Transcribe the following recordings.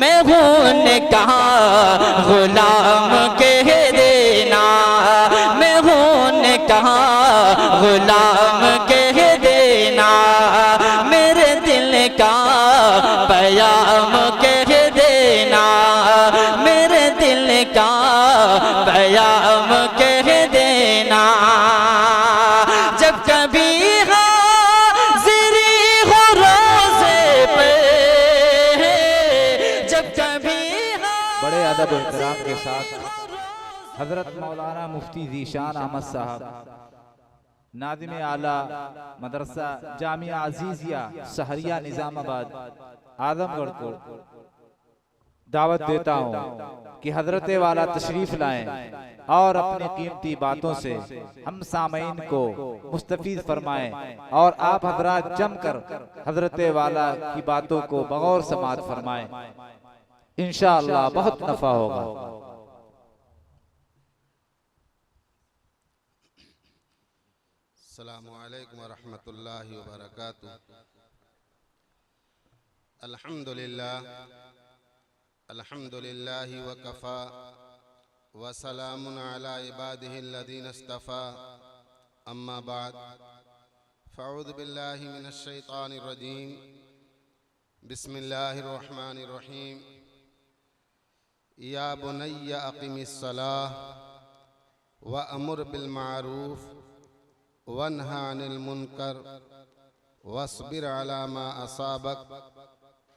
मैं हूँ उनका गुलाम कह देना, मैं हूँ उनका गुलाम कह देना, मेरे दिल का पैगाम कह देना, मेरे दिल का पैगाम कह देना। जब कभी हाज़िरी हो रोज़े पे, जब कभी बड़े अदब एहतराम के साथ हजरत मौलाना मुफ्ती ज़ीशान अहमद साहब नादिम आला मदरसा जामिया अजीजिया सहरिया निज़ामाबाद आजमगढ़ को दावत देता हूँ कि हजरत वाला तशरीफ लाएं और अपनी कीमती बातों से हम सामईन को मुस्तफीद फरमाएं और आप हजरात जमकर हजरत वाला की बातों को बगौर समात फरमाएं। इंशाअल्लाह बहुत नफा होगा। अस्सलामु अलैकुम व रहमतुल्लाहि व बरकातुहू। अल्हम्दुलिल्लाहि व कफ़ा व सलामुन अला इबादिहिल्लज़ीना इस्तफ़ा, अम्मा बाद फ़अऊज़ु बिल्लाहि मिनश शैतानिर रजीम, बिस्मिल्लाहिर रहमानिर रहीम। या बुनय्या अक़िमिस्सलाह व अमुर बिल मारूफ़ वन्हा अनिल मुनकर वस्बिर अला मा असाबक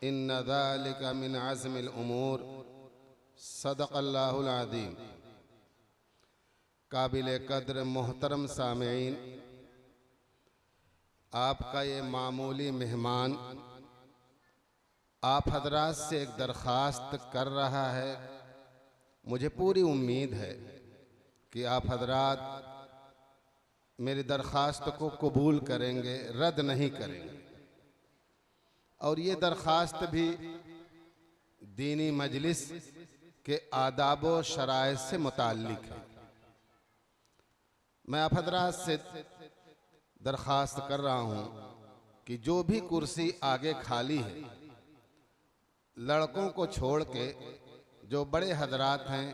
इन्ना ज़ालिका मिन अज़्मिल उमूर। सदक़ल्लाहुल अज़ीम। काबिल कद्र मोहतरम सामीईन, आपका ये मामूली मेहमान आप हजरात से एक दरख्वास्त कर रहा है। मुझे पूरी उम्मीद है कि आप हजरात मेरी दरख्वास्त को कबूल करेंगे, रद्द नहीं करेंगे। और ये दरख्वास्त भी दीनी मजलिस के आदाब व शराइत से मुताल्लिक है। मैं आप हजरात से दरख्वास्त कर रहा हूँ कि जो भी कुर्सी आगे खाली है, लड़कों को छोड़ के जो बड़े हजरात हैं,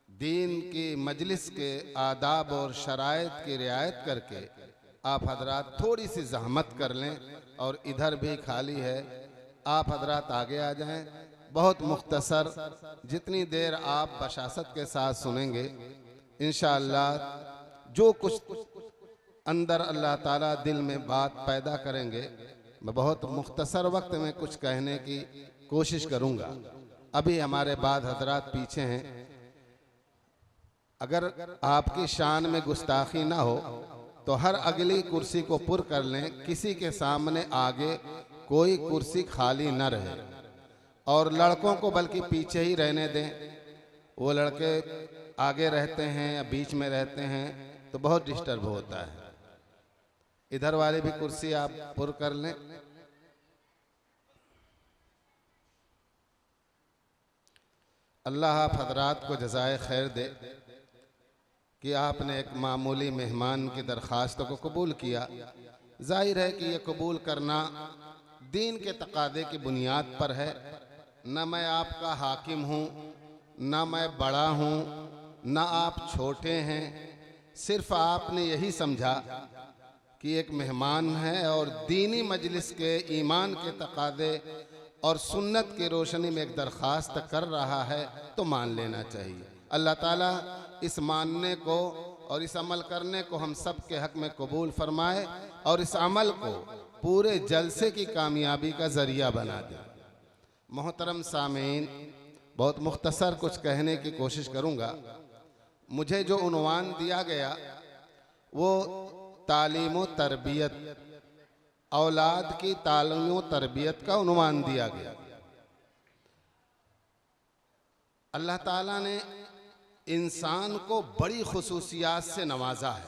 दीन की मजलिस के आदाब और शराइत की रियायत करके आप हजरात थोड़ी सी ज़हमत कर लें। और इधर भी खाली है, आप हजरात आगे आ जाएं। बहुत मुख्तसर, जितनी देर आप बशासत के साथ सुनेंगे, इंशाअल्लाह जो कुछ अंदर अल्लाह ताला दिल में बात पैदा करेंगे, मैं बहुत मुख्तसर वक्त में कुछ कहने की कोशिश करूँगा। अभी हमारे बाद हजरात पीछे हैं, अगर आपकी शान में गुस्ताखी ना हो तो हर अगली कुर्सी को पुर कर लें। किसी के सामने आगे कोई कुर्सी खाली न रहे और लड़कों को बल्कि पीछे ही रहने दें। वो लड़के आगे रहते हैं या बीच में रहते हैं तो बहुत डिस्टर्ब होता है। इधर वाली भी कुर्सी आप पुर कर लें। अल्लाह आप हजरात को जज़ाए खैर दे कि आपने एक मामूली मेहमान की दरख्वास्त को कबूल किया। जाहिर है कि ये कबूल करना दीन के तकादे की बुनियाद पर है। न मैं आपका हाकिम हूँ, न मैं बड़ा हूँ, न आप छोटे हैं। सिर्फ आपने यही समझा कि एक मेहमान है और दीनी मजलिस के ईमान के तकादे और सुन्नत की रोशनी में एक दरख्वास्त कर रहा है तो मान लेना चाहिए। अल्लाह ताला इस मानने को और इस अमल करने को हम सब के हक में कबूल फरमाए और इस अमल को पूरे जलसे की कामयाबी का ज़रिया बना दे। मोहतरम सामीन, बहुत मुख्तसर कुछ कहने की कोशिश करूँगा। मुझे जो उन्वान दिया गया वो तालीम व तरबियत, औलाद की तालीम व तरबियत का उन्वान दिया गया। अल्लाह ताला ने इंसान को बड़ी खुसूसियात से नवाजा है।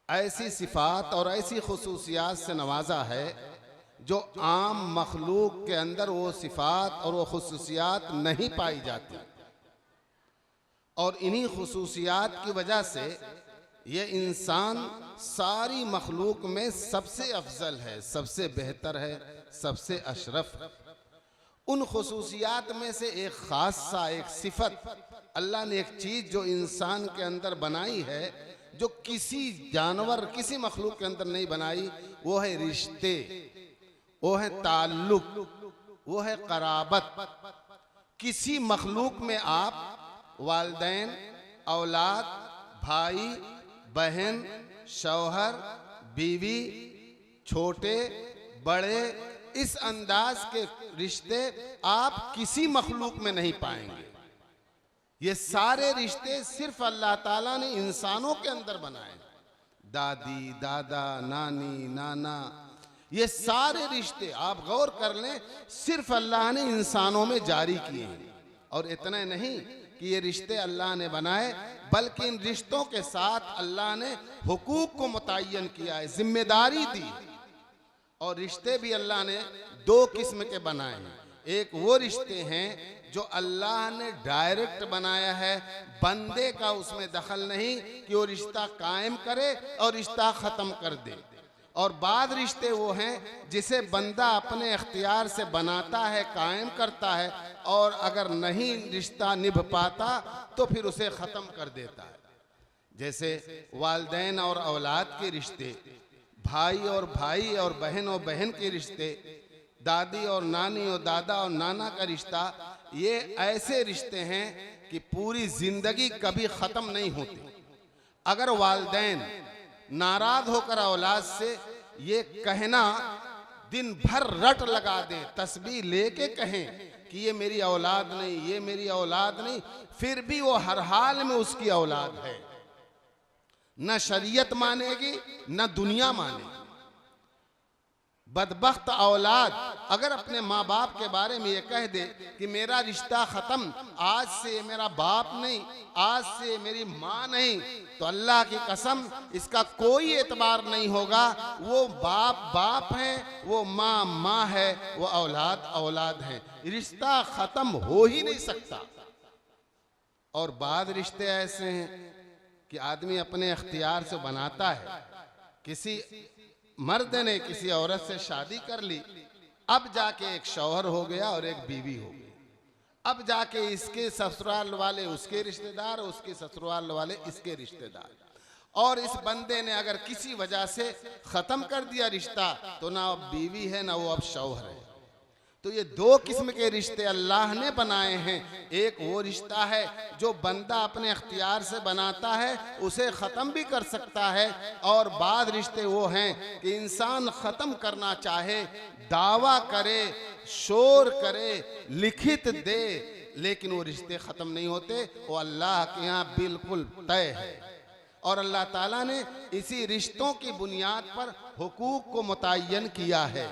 ऐसी सिफात और ऐसी खुसूसियात से नवाजा है जो आम मखलूक के अंदर वो सिफात और वो खुसूसियात नहीं पाई जाती। और इन्हीं खुसूसियात की वजह से ये इंसान सारी मखलूक में सबसे अफजल है, सबसे बेहतर है, सबसे अशरफ है। उन खुसूसियात में से एक खास सा एक सिफत अल्लाह ने एक चीज जो इंसान के अंदर बनाई है, जो किसी जानवर किसी मखलूक के अंदर नहीं बनाई, वो है रिश्ते, वो है ताल्लुक, वो है कराबत। किसी मखलूक में आप वालिदैन, औलाद, भाई बहन, शौहर, बीवी, छोटे बड़े, इस अंदाज के रिश्ते आप किसी मखलूक में नहीं पाएंगे। ये सारे रिश्ते सिर्फ अल्लाह ताला ने इंसानों के अंदर बनाए। दादी, दादा, नानी, नाना, ये सारे रिश्ते आप गौर कर लें, सिर्फ अल्लाह ने इंसानों में जारी किए हैं। और इतना नहीं कि ये रिश्ते अल्लाह ने बनाए, बल्कि इन रिश्तों के साथ अल्लाह ने हुकूक को मुतय्यन किया है, जिम्मेदारी दी। और रिश्ते भी अल्लाह ने दो किस्म के बनाए हैं। एक वो रिश्ते हैं जो अल्लाह ने डायरेक्ट बनाया है, बंदे का उसमें दखल नहीं कि वो रिश्ता कायम करे और रिश्ता ख़त्म कर दे। और बाद रिश्ते वो हैं जिसे बंदा अपने इख्तियार से बनाता है, कायम करता है, और अगर नहीं रिश्ता निभ पाता तो फिर उसे ख़त्म कर देता है। जैसे वालिदैन और औलाद के रिश्ते, भाई और बहन और बहन के रिश्ते, दादी और नानी और दादा और नाना का रिश्ता, ये ऐसे रिश्ते हैं कि पूरी जिंदगी कभी ख़त्म नहीं होती। अगर वालिदैन नाराज होकर औलाद से ये कहना दिन भर रट लगा दें, तस्बीह लेके कहें कि ये मेरी औलाद नहीं, ये मेरी औलाद नहीं, फिर भी वो हर हाल में उसकी औलाद है, न शरीयत मानेगी न दुनिया मानेगी। बदबख्त औलाद अगर अपने माँ बाप के बारे में ये कह दे कि मेरा रिश्ता ख़त्म, आज से मेरा बाप नहीं, आज से मेरी माँ नहीं, तो अल्लाह की कसम इसका कोई एतबार नहीं होगा। वो बाप बाप है, वो माँ माँ है, वो औलाद औलाद है, रिश्ता ख़त्म हो ही नहीं सकता। और बाद रिश्ते ऐसे हैं कि आदमी अपने इख्तियार से बनाता है। किसी मर्द ने किसी औरत से शादी कर ली, अब जाके एक शौहर हो गया और एक बीवी हो गई। अब जाके इसके ससुराल वाले उसके रिश्तेदार, उसके ससुराल वाले इसके रिश्तेदार। और इस बंदे ने अगर किसी वजह से ख़त्म कर दिया रिश्ता, तो ना अब बीवी है ना वो अब शौहर है। तो ये दो किस्म के रिश्ते अल्लाह ने बनाए हैं। एक वो रिश्ता है जो बंदा अपने इख्तियार से बनाता है, उसे ख़त्म भी कर सकता है। और बाद रिश्ते वो हैं कि इंसान ख़त्म करना चाहे, दावा करे, शोर करे, लिखित दे, लेकिन वो रिश्ते ख़त्म नहीं होते। वो अल्लाह के यहाँ बिल्कुल तय है। और अल्लाह ताला ने इसी रिश्तों की बुनियाद पर हुकूक को मुतय्यन किया है।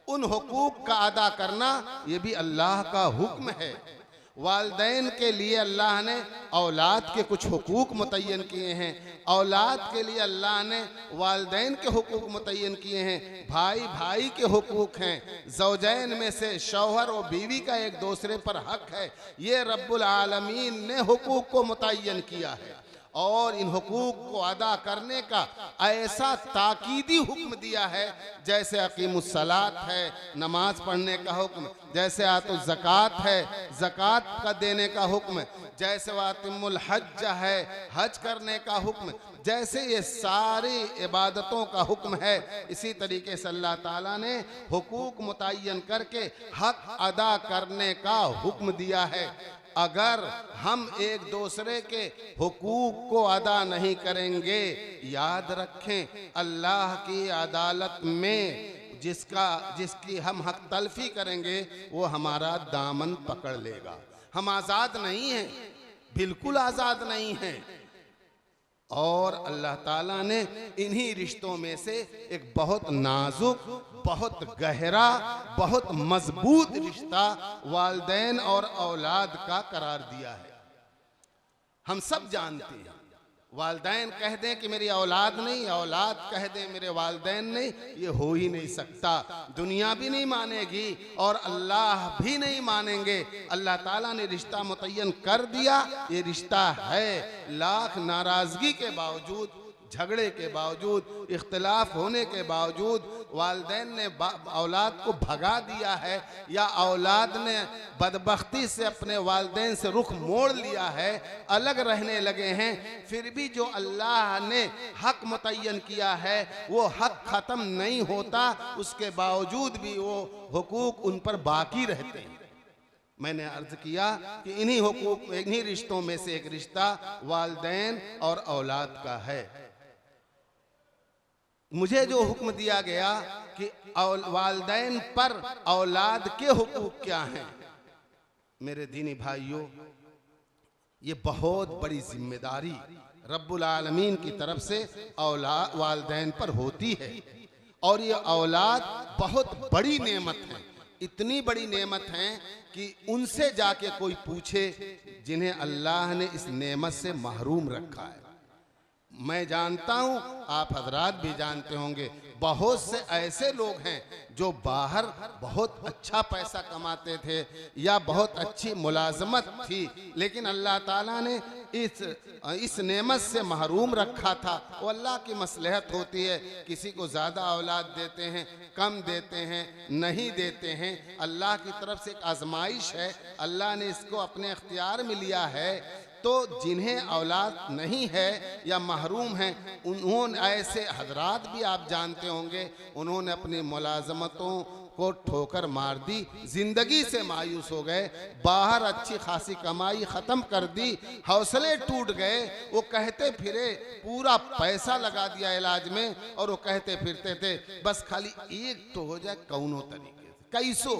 उन हुकूक का अदा करना ये भी अल्लाह का हुक्म है। वालिदैन के लिए अल्लाह ने औलाद के कुछ हुकूक मुतय्यन किए हैं, औलाद के लिए अल्लाह ने वालिदैन के हुकूक मुतय्यन किए हैं, भाई भाई के हुकूक हैं, ज़ौजैन में से शौहर और बीवी का एक दूसरे पर हक है। ये रब्बुल आलमीन ने हुकूक को मुतय्यन किया है। और इन हुकूक को अदा करने का ऐसा ताकीदी हुक्म दिया है, जैसे अकीमुस्सलात है, नमाज पढ़ने का हुक्म, जैसे आतु ज़कात है, ज़कात का देने का हुक्म, जैसे वातिमुल हज है, हज करने का हुक्म, जैसे ये सारी इबादतों का हुक्म है। इसी तरीके से अल्लाह ताला ने हुकूक मुतय्यन करके हक अदा करने का हुक्म दिया है। अगर हम एक दूसरे के हुकूक को अदा नहीं करेंगे, याद रखें अल्लाह की अदालत में जिसकी हम हक तलफी करेंगे वो हमारा दामन पकड़ लेगा। हम आज़ाद नहीं हैं, बिल्कुल आज़ाद नहीं हैं। और अल्लाह ताला ने इन्हीं रिश्तों में से एक बहुत नाजुक, बहुत गहरा, बहुत मजबूत रिश्ता वालिदैन और औलाद का करार दिया है। हम सब जानते हैं, वालिदैन कह दें कि मेरी औलाद नहीं, औलाद कह दें मेरे वालिदैन नहीं, ये हो ही नहीं सकता। दुनिया भी नहीं मानेगी और अल्लाह भी नहीं मानेंगे। अल्लाह ताला ने रिश्ता मुतय्यन कर दिया, ये रिश्ता है। लाख नाराजगी के बावजूद झगड़े के बावजूद, इख्तिलाफ होने के बावजूद वालिदैन ने औलाद को भगा दिया है या औलाद ने बदबख्ती से अपने वालिदैन से रुख मोड़ लिया है, अलग रहने लगे हैं, फिर भी जो अल्लाह ने हक मुतय्यन किया है वो हक ख़त्म नहीं होता, उसके बावजूद भी वो हुकूक उन पर बाकी रहते हैं। मैंने अर्ज किया कि इन्हीं हुकूक, इन्हीं रिश्तों में से एक रिश्ता वालिदैन और औलाद का है। मुझे जो हुक्म दिया गया कि वालिदैन पर औलाद के हुकूक क्या हैं, मेरे दीनी भाइयों, ये बहुत बड़ी जिम्मेदारी रब्बुल आलमीन की तरफ से औलाद वालिदैन पर होती है। और ये औलाद बहुत बड़ी नेमत है, इतनी बड़ी नेमत है कि उनसे जाके कोई पूछे जिन्हें अल्लाह ने इस नेमत से महरूम रखा है। मैं जानता हूं, आप हजरात भी जानते होंगे, बहुत से ऐसे लोग हैं जो बाहर बहुत अच्छा पैसा कमाते थे या बहुत अच्छी मुलाजमत थी, लेकिन अल्लाह ताला ने इस नेमत से महरूम रखा था। वो अल्लाह की मसलहत होती है, किसी को ज़्यादा औलाद देते हैं, कम देते हैं, नहीं देते हैं, अल्लाह की तरफ से एक आजमाइश है, अल्लाह ने इसको अपने इख्तियार में लिया है। तो जिन्हें औलाद नहीं है या महरूम हैं, उन्होंने, ऐसे हजरात भी आप जानते होंगे, उन्होंने अपनी मुलाजमतों को ठोकर मार दी, जिंदगी से मायूस हो गए, बाहर अच्छी खासी कमाई ख़त्म कर दी, हौसले टूट गए। वो कहते फिरे, पूरा पैसा लगा दिया इलाज में, और वो कहते फिरते थे बस खाली एक तो हो जाए कौनो तरीके से, कैसो।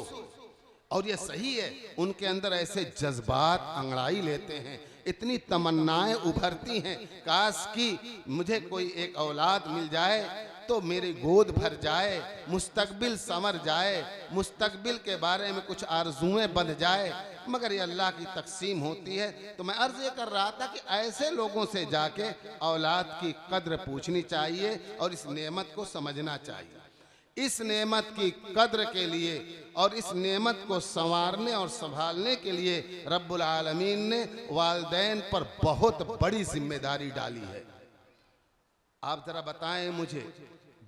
और ये सही है, उनके अंदर ऐसे जज्बात अंगड़ाई लेते हैं, इतनी तमन्नाएं उभरती हैं, काश कि मुझे कोई एक औलाद मिल जाए तो मेरी गोद भर जाए, मुस्तकबिल संवर जाए, मुस्तकबिल के बारे में कुछ आरज़ुएं बंध जाए, मगर ये अल्लाह की तकसीम होती है। तो मैं अर्ज़ ये कर रहा था कि ऐसे लोगों से जाके औलाद की कद्र पूछनी चाहिए और इस नेमत को समझना चाहिए। इस नेमत की कद्र के लिए और इस नेमत को संवारने और संभालने के लिए रब्बुल आलमीन ने वालिदैन पर बहुत बड़ी जिम्मेदारी डाली है। आप जरा बताएं मुझे,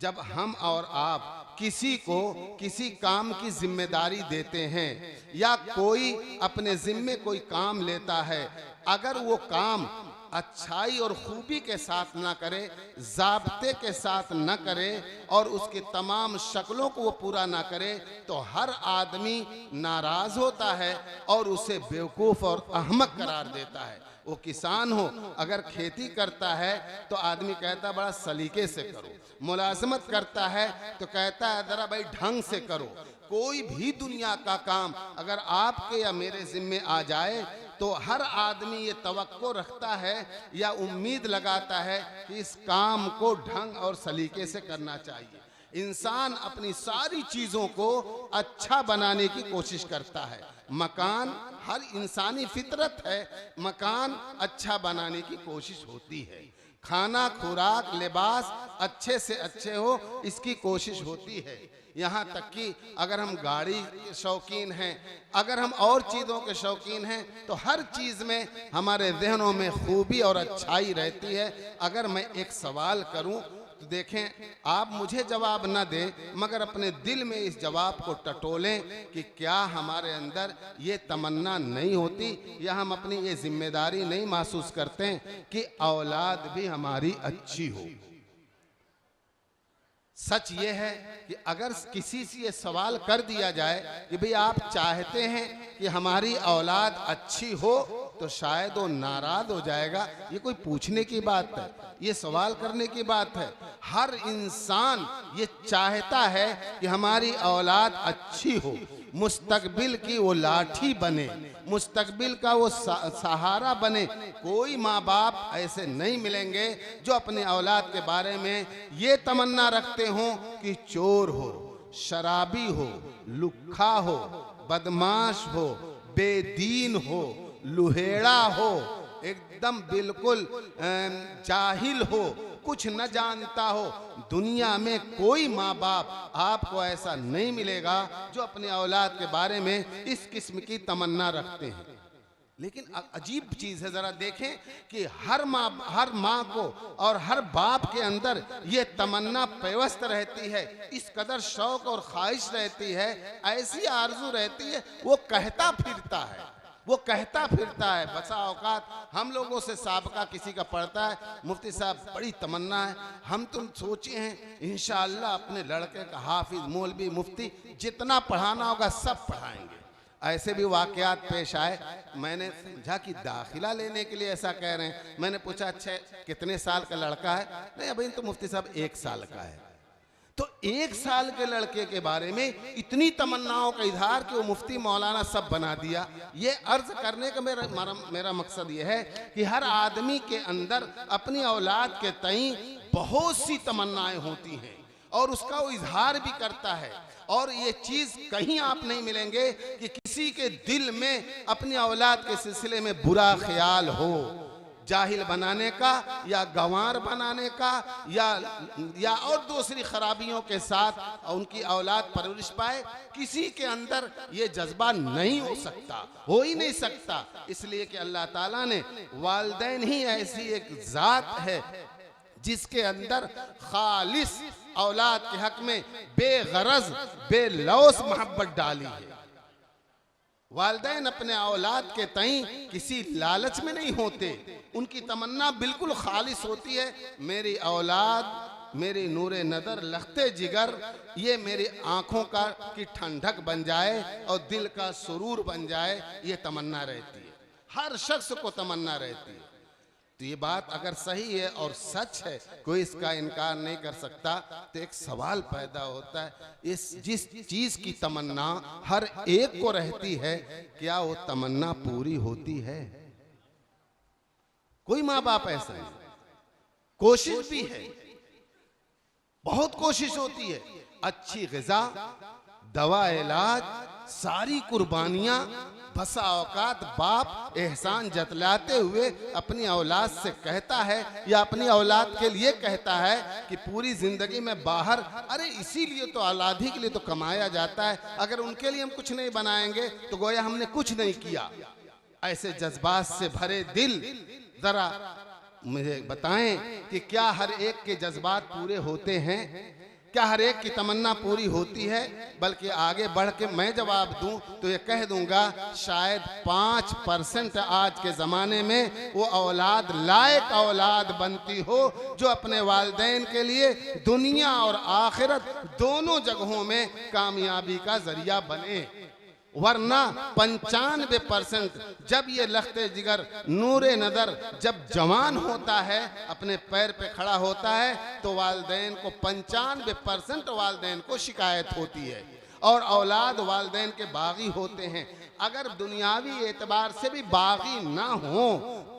जब हम और आप किसी को किसी काम की जिम्मेदारी देते हैं या कोई अपने जिम्मे कोई काम लेता है, अगर वो काम अच्छाई और खूबी के साथ ना करे, ज़ाब्ते के साथ न करे और उसकी तमाम शक्लों को वो पूरा ना करे, तो हर आदमी नाराज़ होता है और उसे बेवकूफ़ और अहमक करार देता है। वो किसान हो, अगर खेती करता है तो आदमी कहता है बड़ा सलीके से करो, मुलाजमत करता है तो कहता है ज़रा भाई ढंग से करो। कोई भी दुनिया का काम अगर आपके या मेरे ज़िम्मे आ जाए तो हर आदमी ये तवक्को रखता है या उम्मीद लगाता है कि इस काम को ढंग और सलीके से करना चाहिए। इंसान अपनी सारी चीज़ों को अच्छा बनाने की कोशिश करता है। मकान, हर इंसानी फितरत है, मकान अच्छा बनाने की कोशिश होती है। खाना, खुराक, लिबास अच्छे से अच्छे हो, इसकी कोशिश होती है। यहाँ तक कि अगर हम गाड़ी के शौकीन हैं, अगर हम और चीज़ों के शौकीन हैं, तो हर चीज़ में हमारे जहनों में खूबी और अच्छाई रहती है। अगर मैं एक सवाल करूं तो देखें, आप मुझे जवाब न दें, मगर अपने दिल में इस जवाब को टटोलें कि क्या हमारे अंदर ये तमन्ना नहीं होती या हम अपनी ये जिम्मेदारी नहीं महसूस करते कि औलाद भी हमारी अच्छी हो। सच ये है कि अगर किसी से ये सवाल कर दिया जाए कि भाई आप चाहते हैं कि हमारी औलाद अच्छी हो, तो शायद वो नाराज हो जाएगा। ये कोई पूछने की बात है, ये सवाल करने की बात है। हर इंसान ये चाहता है कि हमारी औलाद अच्छी हो, मुस्तकबिल की वो लाठी बने, मुस्तकबिल का वो सहारा बने। कोई माँ बाप ऐसे नहीं मिलेंगे जो अपने औलाद के बारे में ये तमन्ना रखते हों कि चोर हो, शराबी हो, लुक्खा हो, बदमाश हो, बेदीन हो, लुहेड़ा हो, एकदम बिल्कुल जाहिल हो, कुछ न जानता हो। दुनिया में कोई माँ बाप आपको ऐसा नहीं मिलेगा जो अपने औलाद के बारे में इस किस्म की तमन्ना रखते हैं। लेकिन अजीब चीज है, जरा देखें कि हर माँ को और हर बाप के अंदर ये तमन्ना पेवस्त रहती है, इस कदर शौक और ख्वाहिश रहती है, ऐसी आरजू रहती है, वो कहता फिरता है। बसा औकात हम लोगों से साबका किसी का पढ़ता है, मुफ्ती साहब बड़ी तमन्ना है, हम तो सोचे हैं इंशाअल्लाह अपने लड़के का हाफिज, मौलवी, मुफ्ती जितना पढ़ाना होगा सब पढ़ाएंगे। ऐसे भी वाकयात पेश आए। मैंने समझा कि दाखिला लेने के लिए ऐसा कह रहे हैं। मैंने पूछा अच्छा कितने साल का लड़का है? नहीं अभी तो मुफ्ती साहब 1 साल का है। तो 1 साल के लड़के के बारे में इतनी तमन्नाओं का इजहार कि वो मुफ्ती मौलाना सब बना दिया। ये अर्ज करने का मेरा मकसद ये है कि हर आदमी के अंदर अपनी औलाद के तई बहुत सी तमन्नाएं होती हैं और उसका वो इजहार भी करता है। और ये चीज कहीं आप नहीं मिलेंगे कि किसी के दिल में अपनी औलाद के सिलसिले में बुरा ख्याल हो, जाहिल बनाने का या गंवार बनाने का या और दूसरी खराबियों के साथ उनकी औलाद परवरिश पाए। किसी के अंदर ये जज्बा नहीं हो सकता, हो ही नहीं सकता। इसलिए कि अल्लाह ताला ने वालिदैन ही ऐसी एक जात है जिसके अंदर खालिस औलाद के हक में बेगरज बेलौस मोहब्बत डाली है। वालिदैन अपने औलाद के तई किसी लालच में नहीं होते, उनकी तमन्ना बिल्कुल खालिस होती है, मेरी औलाद मेरी नूरे नदर लखते जिगर, ये मेरी आंखों की ठंडक बन जाए और दिल का सुरूर बन जाए, ये तमन्ना रहती है। हर शख्स को तमन्ना रहती है। तो ये बात अगर सही है और सच है, कोई इसका इनकार नहीं कर सकता। तो एक सवाल पैदा होता है, जिस चीज की तमन्ना हर एक को रहती है, क्या वो तमन्ना पूरी होती है? कोई माँ बाप ऐसा है, कोशिश भी है, बहुत कोशिश होती है, अच्छी ग़िज़ा, दवा, इलाज, सारी कुर्बानियां। बसा औकात बाप एहसान जतलाते हुए अपनी औलाद से कहता है या अपनी औलाद के लिए कहता है कि पूरी जिंदगी में बाहर, अरे इसीलिए तो औलाद ही के लिए तो कमाया जाता है, अगर उनके लिए हम कुछ नहीं बनाएंगे तो गोया हमने कुछ नहीं किया। ऐसे जज्बात से भरे दिल, जरा मुझे बताएं कि क्या हर एक के जज्बात पूरे होते हैं? क्या हर एक की तमन्ना पूरी होती है? बल्कि आगे बढ़ के मैं जवाब दूं तो ये कह दूंगा शायद 5% आज के ज़माने में वो औलाद लायक औलाद बनती हो जो अपने वालिदैन के लिए दुनिया और आखिरत दोनों जगहों में कामयाबी का जरिया बने। वरना 95% जब ये लखते जिगर नूरे नदर जब जवान होता है, अपने पैर पे खड़ा होता है, तो वालिदैन को 95% वालिदैन को शिकायत होती है और औलाद वालिदैन के बागी होते हैं। अगर दुनियावी एतबार से भी बागी ना हो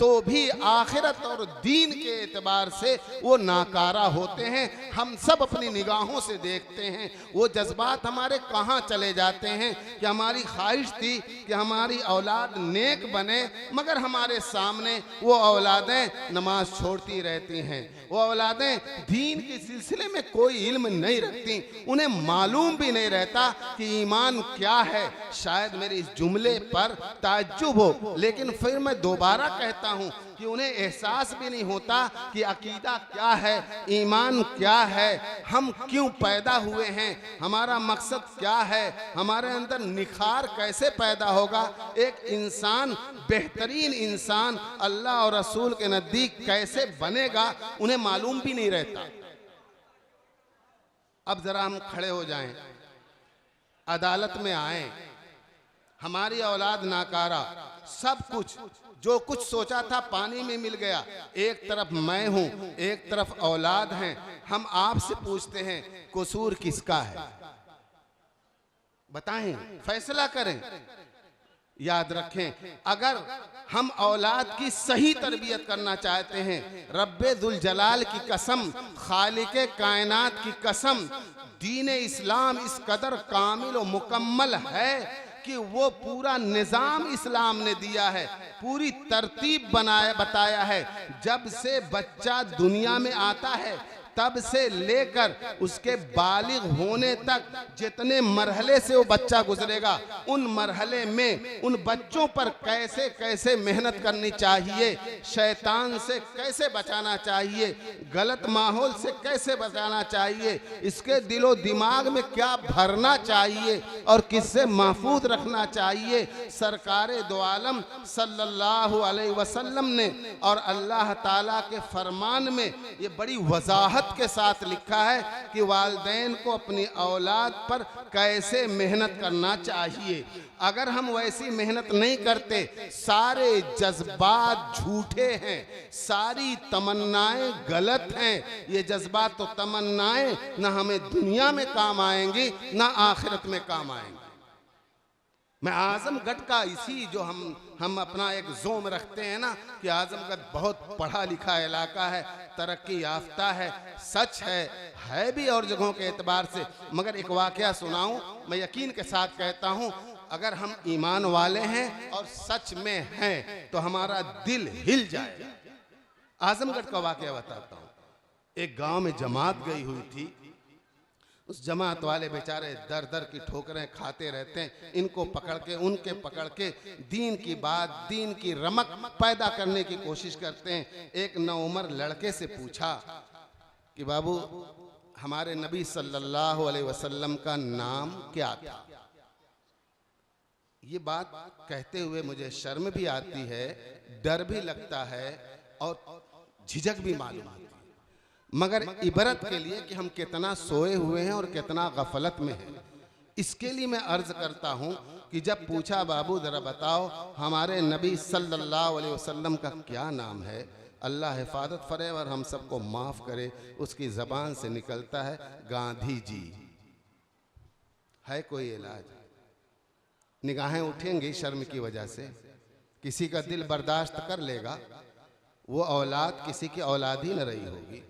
तो भी आखिरत और दीन के एतबार से वो नाकारा होते हैं। हम सब अपनी निगाहों से देखते हैं वो जज्बात हमारे कहाँ चले जाते हैं कि हमारी ख्वाहिश थी कि हमारी औलाद नेक बने, मगर हमारे सामने वो औलादें नमाज छोड़ती रहती हैं, वो औलादें दीन के सिलसिले में कोई इल्म नहीं रखती, उन्हें मालूम भी नहीं रहता कि ईमान क्या है। शायद मेरे इस जुमले पर ताज्जुब हो, लेकिन फिर मैं दोबारा कहता हूं कि उन्हें एहसास भी नहीं होता कि अकीदा क्या है, ईमान क्या है, हम क्यों पैदा हुए हैं, हमारा मकसद क्या है, हमारे अंदर निखार कैसे पैदा होगा, एक इंसान बेहतरीन इंसान अल्लाह और रसूल के नज़दीक कैसे बनेगा, उन्हें मालूम भी नहीं रहता। अब जरा हम खड़े हो जाएं, अदालत में आए, हमारी औलाद नाकारा, सब कुछ जो कुछ सोचा था पानी में मिल गया, एक तरफ मैं हूं, एक तरफ औलाद हैं, हम आपसे पूछते हैं कसूर किसका है? बताएं, फैसला करें। याद रखें, अगर हम औलाद की सही तरबियत करना चाहते हैं, रब्बे दुल जलाल की कसम, खालिके कायनात की कसम, दीन इस्लाम इस कदर कामिल और मुकम्मल है कि वो पूरा निज़ाम इस्लाम ने दिया है, पूरी तरतीब बताया है। जब से बच्चा दुनिया में आता है तब से लेकर उसके बालिग होने तक जितने मरहले से वो बच्चा गुजरेगा, उन मरहले में उन बच्चों पर कैसे कैसे मेहनत करनी चाहिए, शैतान से कैसे बचाना चाहिए, गलत माहौल से कैसे बचाना चाहिए, इसके दिलो दिमाग में क्या भरना चाहिए और किससे महफूज रखना चाहिए, सरकारे दो आलम सल्लल्लाहु अलैहि वसल्लम ने और अल्लाह ताला के फरमान में ये बड़ी वजाहत के साथ लिखा है कि वालिदैन को अपनी औलाद पर कैसे मेहनत करना चाहिए। अगर हम वैसी मेहनत नहीं करते, सारे जज्बात झूठे हैं, सारी तमन्नाएं गलत हैं, ये जज्बात तो तमन्नाएं ना हमें दुनिया में काम आएंगी ना आखिरत में काम आएंगी। मैं आजमगढ़ का इसी जो हम अपना एक जोम रखते हैं ना कि आजमगढ़ बहुत पढ़ा लिखा इलाका है, तरक्की याफ्ता है, सच है भी और जगहों के एतबार से। मगर एक वाकया सुनाऊं, मैं यकीन के साथ कहता हूं, अगर हम ईमान वाले हैं और सच में हैं तो हमारा दिल हिल जाएगा। आजमगढ़ का वाकया बताता हूं। एक गांव में जमात गई हुई थी। उस जमात वाले बेचारे दर दर की ठोकरें खाते रहते हैं, इनको पकड़ के उनके पकड़ के दीन की बात, दीन की रमक पैदा करने की कोशिश करते हैं। एक नौउमर लड़के से पूछा कि बाबू, हमारे नबी सल्लल्लाहु अलैहि वसल्लम का नाम क्या था? ये बात कहते हुए मुझे शर्म भी आती है, डर भी लगता है और झिझक भी मालूम होती है, मगर इबरत के लिए कि हम कितना सोए हुए हैं और कितना गफलत में हैं। इसके लिए मैं अर्ज करता हूं कि जब पूछा, बाबू जरा बताओ हमारे नबी सल्लल्लाहु अलैहि वसल्लम का क्या नाम है, अल्लाह हिफाजत फरे और हम सबको माफ़ करे, उसकी ज़बान से निकलता है गांधी जी। है कोई इलाज? निगाहें उठेंगी शर्म की वजह से, किसी का दिल बर्दाश्त कर लेगा, वो औलाद किसी की औलाद ही न रही होगी।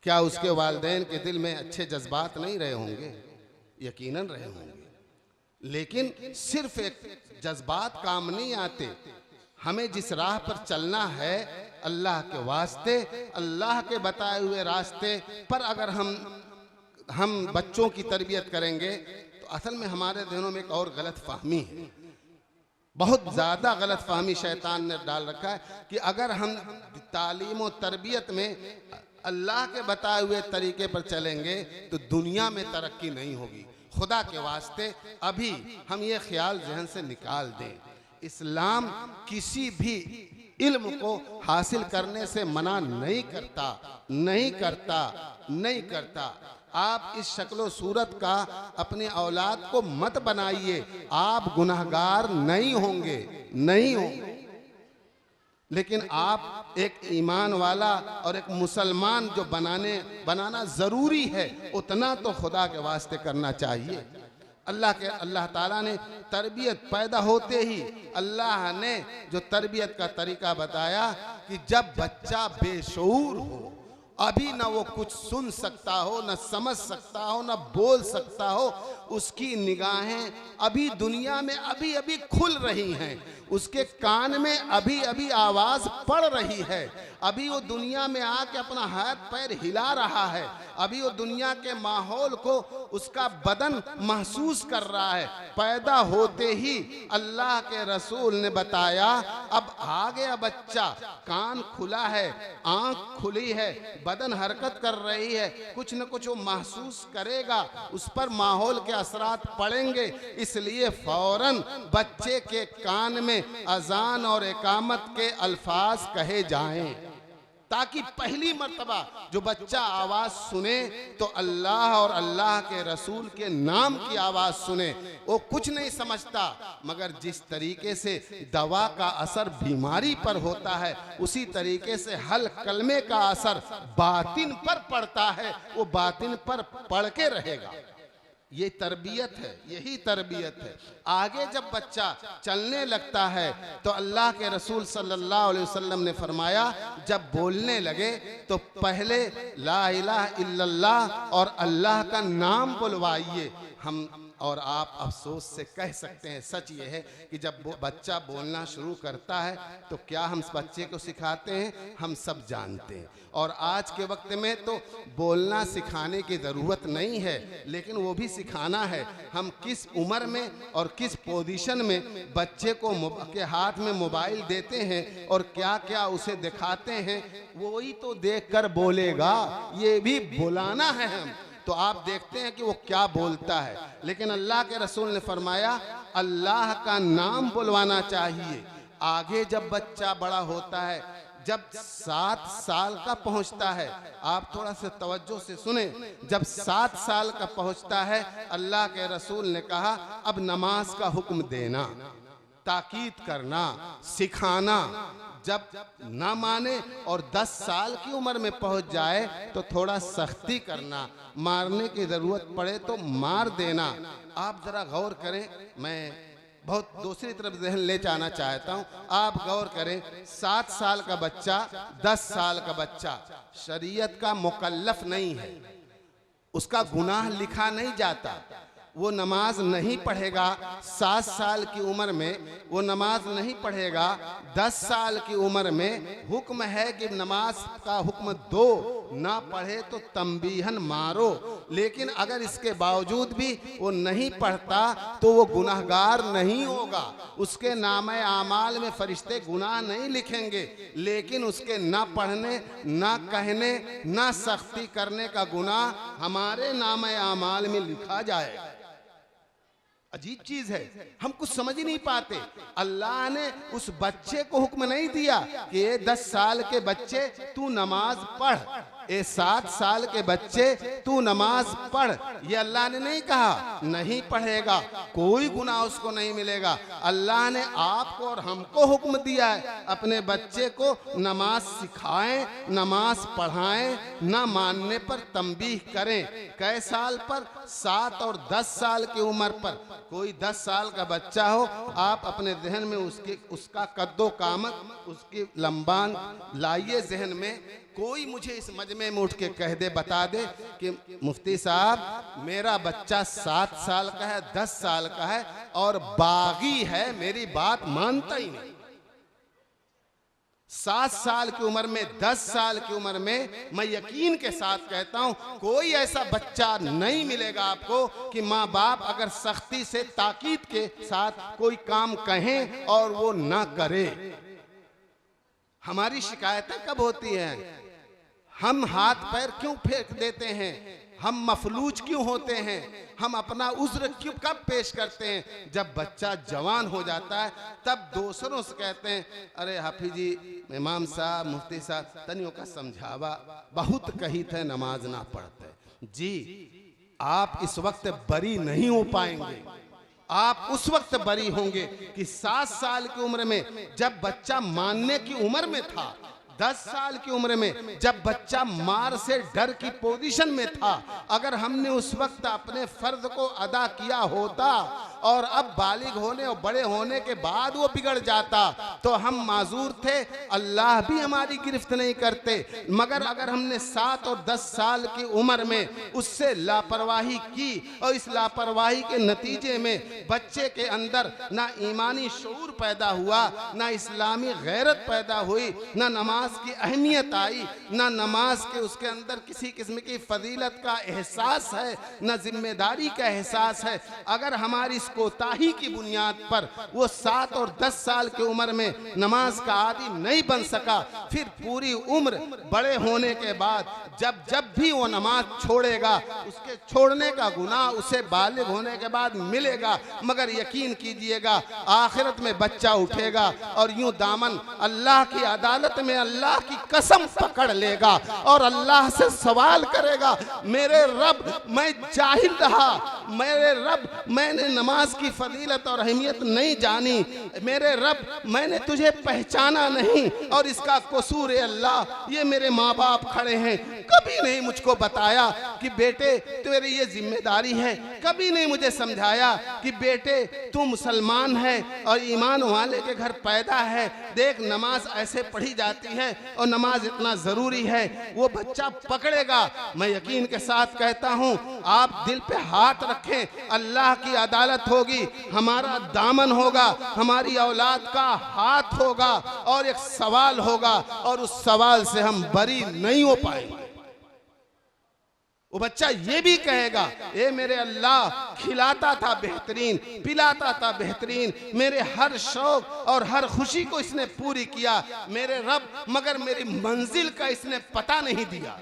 क्या उसके वालिदैन के दिल में अच्छे जज्बात नहीं रहे होंगे? यकीनन रहे होंगे, लेकिन सिर्फ एक जज्बात काम नहीं आते। हमें जिस राह पर चलना है, अल्लाह के वास्ते, अल्लाह के बताए हुए रास्ते पर अगर हम बच्चों की तरबियत करेंगे तो असल में हमारे दिनों में एक और गलत फहमी है, बहुत ज़्यादा गलत फहमी शैतान ने डाल रखा है कि अगर हम तालीम और तरबियत में अल्लाह के बताए हुए तरीके पर चलेंगे तो दुनिया में तरक्की नहीं होगी। खुदा के वास्ते अभी हम ये ख्याल जहन से निकाल दें, इस्लाम किसी भी इल्म को हासिल करने से मना नहीं करता, नहीं करता, नहीं करता। आप इस शक्लो सूरत का अपने औलाद को मत बनाइए, आप गुनाहगार नहीं होंगे, नहीं होंगे, लेकिन आप एक ईमान वाला और एक मुसलमान जो बनाना ज़रूरी है, उतना तो खुदा के वास्ते करना चाहिए। अल्लाह ताला ने तरबियत पैदा होते ही अल्लाह ने जो तरबियत का तरीका बताया कि जब बच्चा बेशऊर हो, अभी ना वो कुछ सुन सकता हो, ना समझ सकता हो, ना बोल सकता हो, उसकी निगाहें अभी दुनिया में अभी अभी खुल रही हैं, उसके कान में अभी अभी आवाज़ पड़ रही है, अभी वो दुनिया में आके अपना हाथ पैर हिला रहा है, अभी वो दुनिया के माहौल को उसका बदन महसूस कर रहा है। पैदा होते ही अल्लाह के रसूल ने बताया, अब आ गया बच्चा, कान खुला है, आँख खुली है, बदन हरकत कर रही है, कुछ न कुछ वो महसूस करेगा, उस पर माहौल के असरात पड़ेंगे, इसलिए फौरन बच्चे के कान में अजान और इकामत के अल्फाज कहे जाएं, ताकि पहली मर्तबा जो बच्चा आवाज़ सुने तो अल्लाह और अल्लाह के रसूल के नाम की आवाज़ सुने। वो कुछ नहीं समझता, मगर जिस तरीके से दवा का असर बीमारी पर होता है, उसी तरीके से हल कलमे का असर बातिन पर पड़ता है, वो बातिन पर पड़ के रहेगा। ये तरबियत है, यही तरबियत है। आगे जब बच्चा चलने लगता है तो अल्लाह के रसूल सल्लल्लाहु अलैहि वसल्लम ने फरमाया, जब बोलने लगे तो पहले ला इलाहा इल्लल्लाह और अल्लाह का नाम बुलवाइए। हम और आप अफसोस से कह सकते हैं, सच ये है कि जब बच्चा बोलना शुरू करता है तो क्या हम बच्चे को सिखाते हैं, हम सब जानते हैं। और आज के वक्त में तो बोलना सिखाने की ज़रूरत नहीं है, लेकिन वो भी सिखाना है। हम किस उम्र में और किस पोजीशन में बच्चे को के हाथ में मोबाइल देते हैं और क्या क्या उसे दिखाते हैं, वही तो देखकर बोलेगा। ये भी बुलाना है हम तो आप देखते हैं कि वो क्या बोलता है। लेकिन अल्लाह के रसूल ने फरमाया अल्लाह का नाम बुलवाना चाहिए। आगे जब बच्चा बड़ा होता है, जब 7 साल का पहुंचता है, आप थोड़ा सा तवज्जो से सुने, जब 7 साल का पहुंचता है, अल्लाह के रसूल ने कहा अब नमाज का हुक्म देना, ताकीद करना, सिखाना। जब ना माने और 10 साल की उम्र में पहुंच जाए तो थोड़ा सख्ती करना, मारने की ज़रूरत पड़े तो मार देना। आप ज़रा गौर करें, मैं बहुत दूसरी तरफ ज़हन ले जाना चाहता हूँ। आप गौर करें, 7 साल का बच्चा, 10 साल का बच्चा शरीयत का मुकल्लफ नहीं है, उसका गुनाह लिखा नहीं जाता, वो नमाज नहीं पढ़ेगा। 7 साल की उम्र में वो नमाज नहीं पढ़ेगा। 10 साल की उम्र में हुक्म है कि नमाज का हुक्म दो, ना पढ़े तो तंबीहन मारो। लेकिन अगर इसके बावजूद भी वो नहीं पढ़ता तो वो गुनाहगार नहीं होगा, उसके नामे आमाल में फरिश्ते गुनाह नहीं लिखेंगे, लेकिन उसके ना पढ़ने, ना कहने, ना सख्ती करने का गुनाह हमारे नामे आमाल में लिखा जाएगा। अजीब चीज है, हम कुछ समझ ही नहीं पाते। अल्लाह ने उस बच्चे को हुक्म नहीं दिया कि ये 10 साल के बच्चे तू नमाज पढ़, ये 7 साल के बच्चे तू नमाज पढ़, ये अल्लाह ने नहीं कहा। नहीं पढ़ेगा कोई गुनाह उसको नहीं मिलेगा। अल्लाह ने आपको और हमको हुक्म दिया है अपने बच्चे को नमाज सिखाएं, नमाज पढ़ाएं, ना मानने पर तंबीह करें। कै साल पर? 7 और 10 साल की उम्र पर। कोई 10 साल का बच्चा हो, आप अपने जहन में उसका कद्दो कामत, उसकी लंबान लाइए जहन में। कोई मुझे इस मजमे में उठ के कह दे, बता दे कि मुफ्ती साहब मेरा बच्चा 7 साल का है, 10 साल का है और बागी है, मेरी बात मानता ही नहीं। 7 साल की उम्र में, 10 साल की उम्र में, मैं यकीन के साथ कहता हूं कोई ऐसा बच्चा नहीं मिलेगा आपको कि माँ बाप अगर सख्ती से ताकीद के साथ कोई काम कहें और वो ना करे। हमारी शिकायतें कब होती हैं? हम हाथ पैर क्यों फेंक देते हैं? हम मफलूज क्यों होते हैं? हम अपना उज्र क्यों कब पेश करते हैं? जब बच्चा जवान हो जाता है तब दूसरों से कहते हैं अरे हाफिजी, इमाम साहब, मुफ्ती साहब तनियों का समझावा, बहुत कही थे नमाज ना पढ़ते। जी, आप इस वक्त बरी नहीं हो पाएंगे। आप उस वक्त बरी होंगे कि 7 साल की उम्र में जब बच्चा मानने की उम्र में था, 10 साल की उम्र में जब बच्चा मार से डर की पोजीशन में था, अगर हमने उस वक्त अपने फर्ज को अदा किया होता और अब बालिग होने और बड़े होने के बाद वो बिगड़ जाता तो हम माजूर थे, अल्लाह भी हमारी गिरफ्त नहीं करते। मगर अगर हमने 7 और 10 साल की उम्र में उससे लापरवाही की और इस लापरवाही के नतीजे में बच्चे के अंदर ना ईमानी शऊर पैदा हुआ, ना इस्लामी गैरत पैदा हुई, ना नमाज की अहमियत आई, ना नमाज के उसके अंदर किसी किस्म की फजीलत का एहसास है, ना जिम्मेदारी का एहसास है, अगर हमारी कोताही की बुनियाद पर वो 7 और 10 साल की उम्र में नमाज का आदी नहीं बन सका, फिर पूरी उम्र बड़े होने के बाद जब जब भी वो नमाज छोड़ेगा उसके छोड़ने का गुनाह उसे बालिग होने के बाद मिलेगा। मगर यकीन कीजिएगा आखिरत में बच्चा उठेगा और यूं दामन अल्लाह की अदालत में अल्लाह की कसम पकड़ लेगा और अल्लाह से सवाल करेगा, मेरे रब मैं जाहिल रहा, मेरे रब मैंने नमाज की फजीलत और अहमियत नहीं जानी, मेरे रब मैंने तुझे पहचाना नहीं और इसका कसूर है अल्लाह, ये मेरे माँ बाप खड़े हैं, कभी नहीं मुझको बताया कि बेटे तेरी ये जिम्मेदारी है, कभी नहीं मुझे समझाया कि बेटे तू मुसलमान है और ईमान वाले के घर पैदा है, देख नमाज ऐसे पढ़ी जाती है और नमाज इतना जरूरी है। वो बच्चा पकड़ेगा। मैं यकीन के साथ कहता हूँ आप दिल पे हाथ रख रखें, अल्लाह की अदालत होगी, हमारा दामन होगा, हमारी औलाद का हाथ होगा और एक सवाल होगा और उस सवाल से हम बरी नहीं हो पाएंगे। वो बच्चा ये भी कहेगा, ए मेरे अल्लाह, खिलाता था बेहतरीन, पिलाता था बेहतरीन, मेरे हर शौक और हर खुशी को इसने पूरी किया, मेरे रब, मगर मेरी मंजिल का इसने पता नहीं दिया।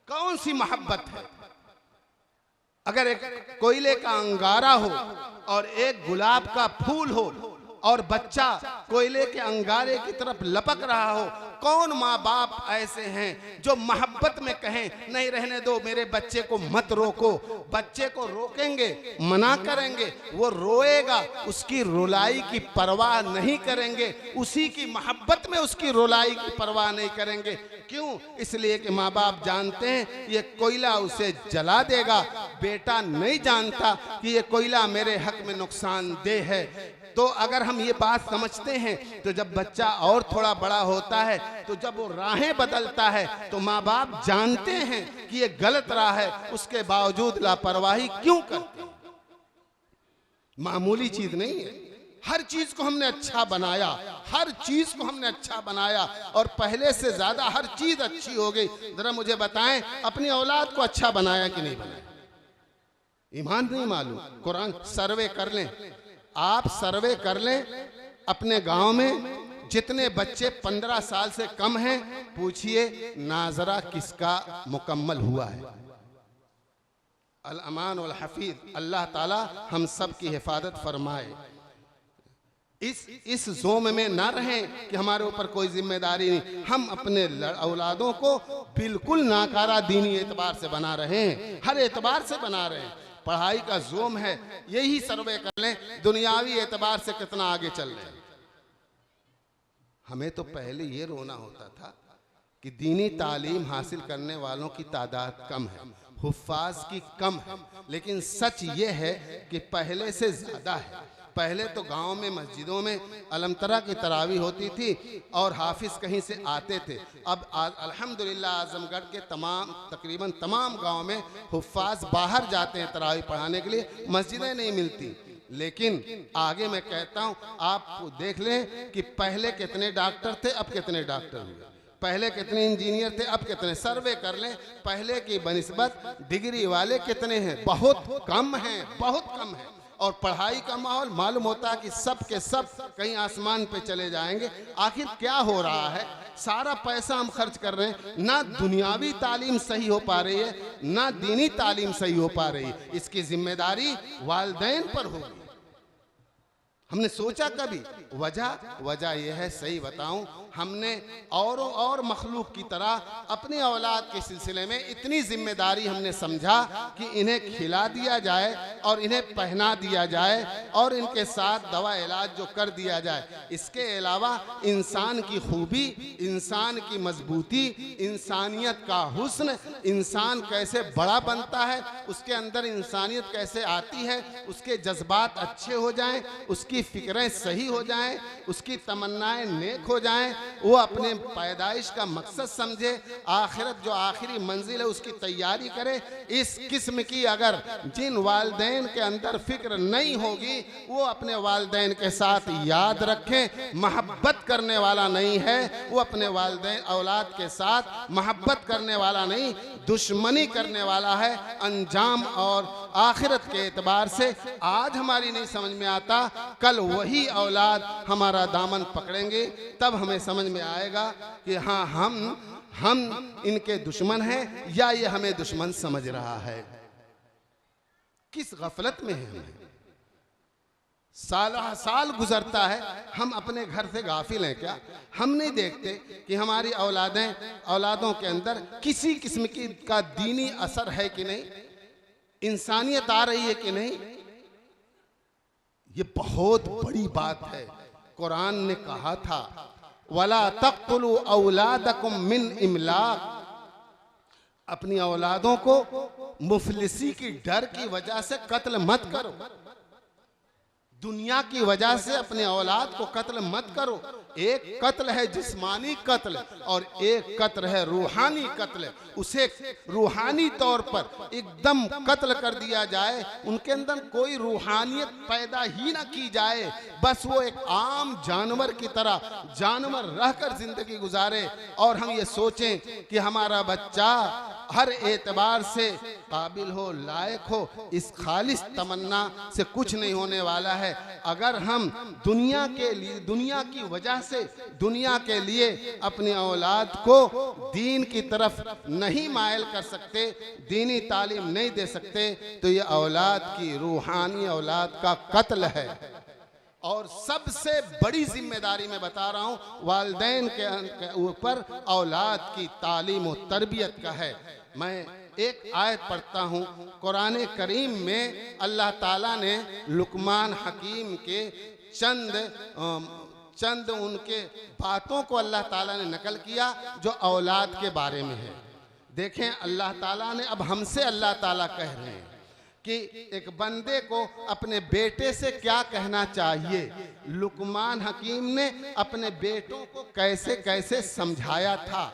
कौन सी मोहब्बत है? अगर एक कोयले का अंगारा हो और एक गुलाब का फूल हो और बच्चा कोयले के अंगारे की तरफ लपक रहा हो, कौन माँ बाप ऐसे हैं जो मोहब्बत में कहें नहीं रहने दो, मेरे बच्चे को मत रोको। बच्चे को रोकेंगे, मना करेंगे, वो रोएगा, उसकी रुलाई की परवाह नहीं करेंगे, उसी की मोहब्बत में उसकी रुलाई की परवाह नहीं करेंगे। क्यों? इसलिए कि माँ बाप जानते हैं ये कोयला उसे जला देगा, बेटा नहीं जानता कि ये कोयला मेरे हक में नुकसानदेह है। तो अगर हम ये बात समझते हैं तो जब बच्चा और थोड़ा बड़ा होता है, तो जब वो राहें बदलता है, तो माँ बाप जानते हैं कि ये गलत राह है, उसके बावजूद लापरवाही क्यों करते हैं? मामूली चीज नहीं है। हर चीज को हमने अच्छा बनाया, हर चीज को हमने अच्छा बनाया और पहले से ज्यादा हर चीज अच्छी हो गई। जरा मुझे बताएं, अपनी औलाद को अच्छा बनाया कि नहीं बनाया? ईमान नहीं मालूम? कुरान सर्वे कर लें, आप सर्वे कर लें अपने गांव में जितने बच्चे 15 साल से कम हैं, पूछिए नाजरा किसका मुकम्मल हुआ है। अल अमान वल हफीज, अल्लाह ताला हम सब की हिफाजत फरमाए। इस जोम में ना रहें कि हमारे ऊपर कोई जिम्मेदारी नहीं। हम अपने औलादों को बिल्कुल नाकारा दीनी एतबार से बना रहे हैं, हर एतबार से बना रहे हैं। पढ़ाई का जोम है, यही सर्वे कर लें दुनियावी एतबार से कितना आगे चल रहे हैं। हमें तो पहले ये रोना होता था कि दीनी तालीम हासिल करने वालों की तादाद कम है, हुफ्फाज की कम है, लेकिन सच ये है कि पहले से ज़्यादा है। पहले तो गांव में मस्जिदों में अलमतरा की तरावी होती थी और हाफिज कहीं से आते थे। अब अल्हम्दुलिल्लाह आजमगढ़ के तकरीबन तमाम गांव में हुफ्फाज बाहर जाते हैं तरावी पढ़ाने के लिए, मस्जिदें नहीं मिलती। लेकिन आगे मैं कहता हूँ, आप देख लें कि पहले कितने डॉक्टर थे, अब कितने डॉक्टर हुए। पहले कितने इंजीनियर थे, अब कितने। सर्वे कर लें, पहले की बनिस्बत डिग्री वाले कितने हैं? बहुत कम हैं, बहुत कम हैं। और पढ़ाई का माहौल मालूम होता है कि सब के सब कहीं आसमान पे चले जाएंगे। आखिर क्या हो रहा है? सारा पैसा हम खर्च कर रहे हैं, ना दुनियावी तालीम सही हो पा रही है, ना दीनी तालीम सही हो पा रही है। इसकी जिम्मेदारी वालिदैन पर होगी। हमने सोचा कभी? वजह यह है, सही बताऊं, हमने और मखलूक की तरह अपनी औलाद के सिलसिले में इतनी जिम्मेदारी हमने समझा कि इन्हें खिला दिया जाए और इन्हें पहना दिया जाए और इनके साथ दवा इलाज जो कर दिया जाए। इसके अलावा इंसान की खूबी, इंसान की मजबूती, इंसानियत का हुस्न, इंसान कैसे बड़ा बनता है, उसके अंदर इंसानियत कैसे आती है, उसके जज्बात अच्छे हो जाएं, उसकी फिक्रें सही हो जाएं, उसकी तमन्नाएं नेक हो जाएं, वो अपने पैदाइश का मकसद समझे, आखिरत जो आखिरी मंजिल है उसकी तैयारी करे। इस किस्म की अगर जिन वालिदैन के अंदर फिक्र नहीं होगी, वो अपने वालिदैन के साथ याद रखें, मोहब्बत करने वाला नहीं है, वो अपने वालिदैन औलाद के साथ मोहब्बत करने वाला नहीं, दुश्मनी करने वाला है। अंजाम और आखिरत के एतबार से आज हमारी नहीं समझ में आता, कल वही औलाद हमारा दामन पकड़ेंगे, तब हमें समझ में आएगा कि हाँ, हम इनके दुश्मन हैं या ये हमें दुश्मन समझ रहा है। किस गफलत में है हम? साल गुजरता है, हम अपने घर से गाफिल हैं क्या? हम नहीं देखते कि हमारी औलादों के अंदर किसी किस्म की का दीनी असर है कि नहीं, इंसानियत आ रही है कि नहीं। ये बहुत बड़ी बात है। कुरान ने कहा था, वला तक़्तुलू औलादकुम मिन इमलाक, अपनी औलादों को मुफलिसी की डर की वजह से कत्ल मत करो, दुनिया की वजह से अपने औलाद को कत्ल मत करो। एक कत्ल है जिस्मानी कत्ल और एक कत्ल है रूहानी कत्ल। उसे रूहानी तौर पर एकदम कत्ल कर दिया जाए, उनके अंदर कोई रूहानियत पैदा ही ना की जाए, बस वो एक आम जानवर की तरह जानवर रहकर जिंदगी गुजारे। और हम ये सोचें कि हमारा बच्चा हर एतबार से काबिल हो, लायक हो, इस खालिस तमन्ना से कुछ नहीं होने वाला है। अगर हम दुनिया के लिए, दुनिया की वजह से, दुनिया के लिए अपनी औलाद को दीन की तरफ नहीं मायल कर सकते, दीनी तालीम नहीं दे सकते, तो ये औलाद की रूहानी औलाद का कत्ल है। और सबसे बड़ी जिम्मेदारी मैं बता रहा हूँ, वालिदैन के ऊपर औलाद की तालीम और तरबियत का है। मैं एक आयत पढ़ता हूँ कुरान करीम में, अल्लाह ताला ने लुकमान हकीम के चंद उनके बातों को अल्लाह ताला ने नकल किया जो औलाद के बारे में है। देखें अल्लाह ताला ने, अब हमसे अल्लाह ताला कह रहे हैं कि एक बंदे को अपने बेटे से क्या कहना चाहिए। लुकमान हकीम ने अपने बेटों को कैसे कैसे समझाया था।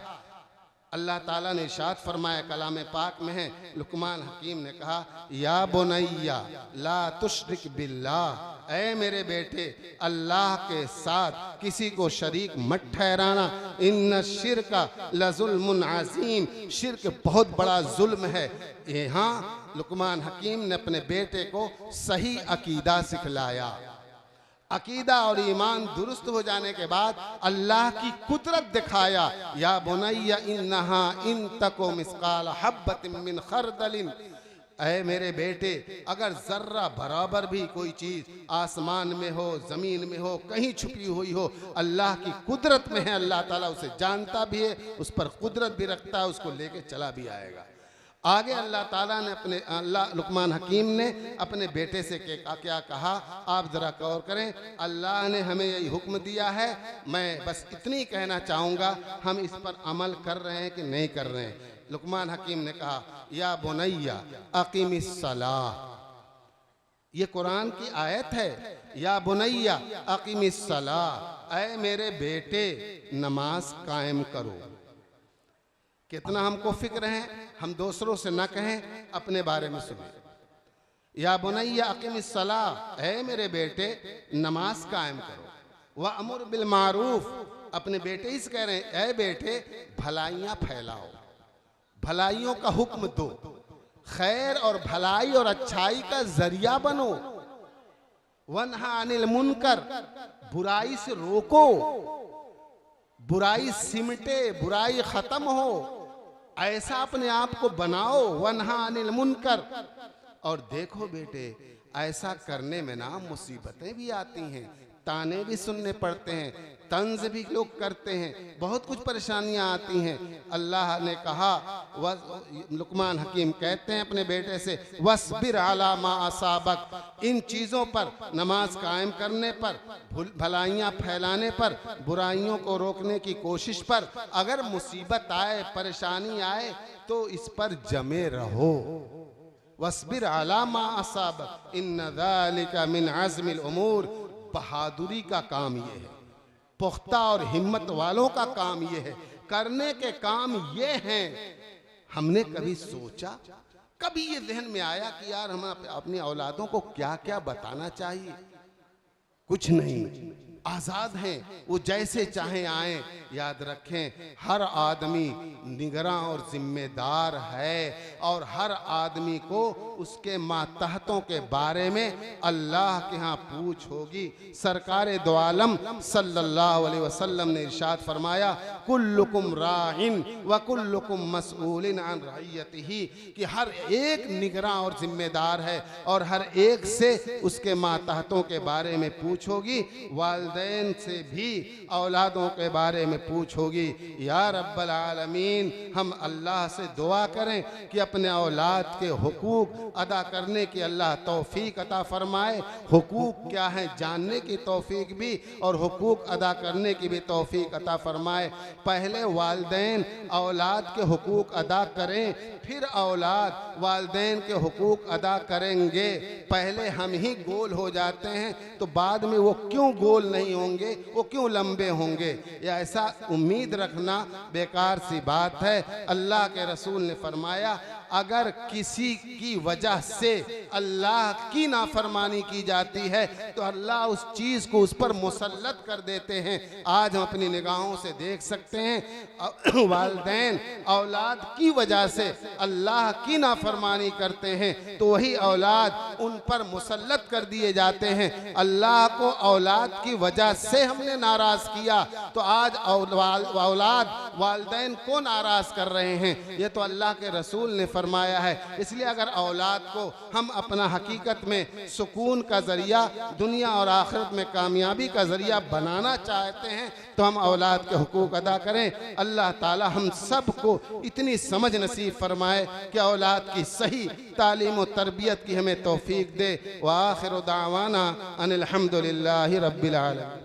अल्लाह ताला ने इरशाद फरमाया, कलाम पाक में है, लुकमान हकीम ने कहा, या बुनैया ला तुशरिक बिल्लाह, ऐ मेरे बेटे अल्लाह के साथ किसी को शरीक मत ठहराना। इन्न शिरका लजुल्मुन अज़ीम, शिर्क बहुत बड़ा जुल्म है। यहाँ लुकमान हकीम ने अपने बेटे को सही अकीदा सिखलाया। अकीदा और ईमान दुरुस्त हो जाने के बाद अल्लाह की कुदरत दिखाया। या बुनैया इन्नहा इन तको मिस्काल हब्बतिन मिन खरदलिन, ऐ मेरे बेटे अगर जर्रा बराबर भी कोई चीज़ आसमान में हो, ज़मीन में हो, कहीं छुपी हुई हो, अल्लाह की कुदरत में है। अल्लाह ताला उसे जानता भी है, उस पर कुदरत भी रखता है, उसको लेके चला भी आएगा। आगे अल्लाह ताला ने लुकमान हकीम ने अपने बेटे से क्या कहा, आप ज़रा गौर करें। अल्लाह ने हमें यही हुक्म दिया है, मैं बस इतनी कहना चाहूँगा, हम इस पर अमल कर रहे हैं कि नहीं कर रहे हैं। लुकमान हकीम ने कहा, या बुनैया अकीमिस सलाह, ये कुरान की आयत है। या बुनैया अकीमिस सलाह, ऐ मेरे बेटे नमाज कायम करो। कितना हमको फिक्र है, हम दूसरों से ना कहें, अपने बारे में सुने। या बुनैया अकीमिस सलाह, ऐ मेरे बेटे नमाज कायम करो। व अमुर बिल मारूफ, अपने बेटे ही से कह रहे हैं, ऐ बेटे भलाइयाँ फैलाओ, भलाइयों का हुक्म दो, खैर और भलाई और अच्छाई का जरिया बनो। वन्हा अनिल मुनकर, बुराई से रोको, बुराई सिमटे, बुराई खत्म हो, ऐसा अपने आप को बनाओ। वन्हा अनिल मुनकर, और देखो बेटे ऐसा करने में ना मुसीबतें भी आती हैं, ताने भी सुनने पड़ते हैं, तंज भी लोग करते हैं, बहुत कुछ परेशानियां आती हैं। अल्लाह ने कहा, लुकमान हकीम कहते हैं अपने बेटे से, वस्बिर अला मा असाबक, इन चीज़ों पर, नमाज कायम करने पर, भलाइयाँ फैलाने पर, बुराइयों को रोकने की कोशिश पर, अगर मुसीबत आए, परेशानी आए तो इस पर जमे रहो। वस्बिर अला मा असाबक इन्न ज़ालिका मिन अज़्मिल उमूर, बहादुरी का काम ये है, पुख्ता और हिम्मत वालों का काम ये है, करने के काम ये हैं। हमने कभी सोचा, कभी ये ज़हन में आया कि यार हम अपनी औलादों को क्या क्या बताना चाहिए? कुछ नहीं, आज़ाद हैं, वो जैसे चाहें आएं। याद रखें, हर आदमी निगरां और जिम्मेदार है, और हर आदमी को उसके मातहतों के बारे में अल्लाह के यहाँ पूछ होगी। सरकारे दो आलम सल्लल्लाहु अलैहि वसल्लम ने इरशाद फरमाया, कुल्लुकुम राइन व कुल्लुकुम मसऊलिन अन रइयतिही, कि हर एक निगरां और जिम्मेदार है और हर एक से उसके मातहतों के बारे में पूछ होगी। वालिदैन से भी औलादों के बारे में पूछ होगी। या रब्बल आलमीन, हम अल्लाह से दुआ करें कि अपने औलाद के हुकूक अदा करने की अल्लाह तौफीक अता फरमाए। हुकूक क्या है जानने की तौफीक भी, और हुकूक अदा करने की भी तौफीक अता फरमाए। पहले वालिदैन औलाद के हुकूक अदा करें, फिर औलाद वालिदैन के हुकूक अदा करेंगे। पहले हम ही गोल हो जाते हैं तो बाद में वो क्यों गोल नहीं होंगे, वो क्यों लंबे होंगे? या ऐसा उम्मीद रखना बेकार सी बात है। अल्लाह के रसूल ने फरमाया, अगर किसी की वजह से अल्लाह की नाफरमानी की जाती है तो अल्लाह उस चीज़ को उस पर मुसल्लत कर देते हैं। आज हम अपनी निगाहों से देख सकते हैं वालिदैन औलाद की वजह से अल्लाह की नाफरमानी करते हैं तो वही औलाद उन पर मुसल्लत कर दिए जाते हैं। अल्लाह को औलाद की वजह से हमने नाराज़ किया तो आज औलाद वालिदैन को नाराज़ कर रहे हैं। ये तो अल्लाह के रसूल ने फरमाया है। इसलिए अगर औलाद को हम अपना हकीकत में सुकून का ज़रिया, दुनिया और आखिरत में कामयाबी का ज़रिया बनाना चाहते हैं तो हम औलाद के हुकूक अदा करें। अल्लाह ताला हम सब को इतनी समझ नसीब फरमाए कि औलाद की सही तालीम और तरबियत की हमें तौफीक दे। व आखिर दावाना अनिल हम्दुलिल्लाहि रब्बिल आलमीन।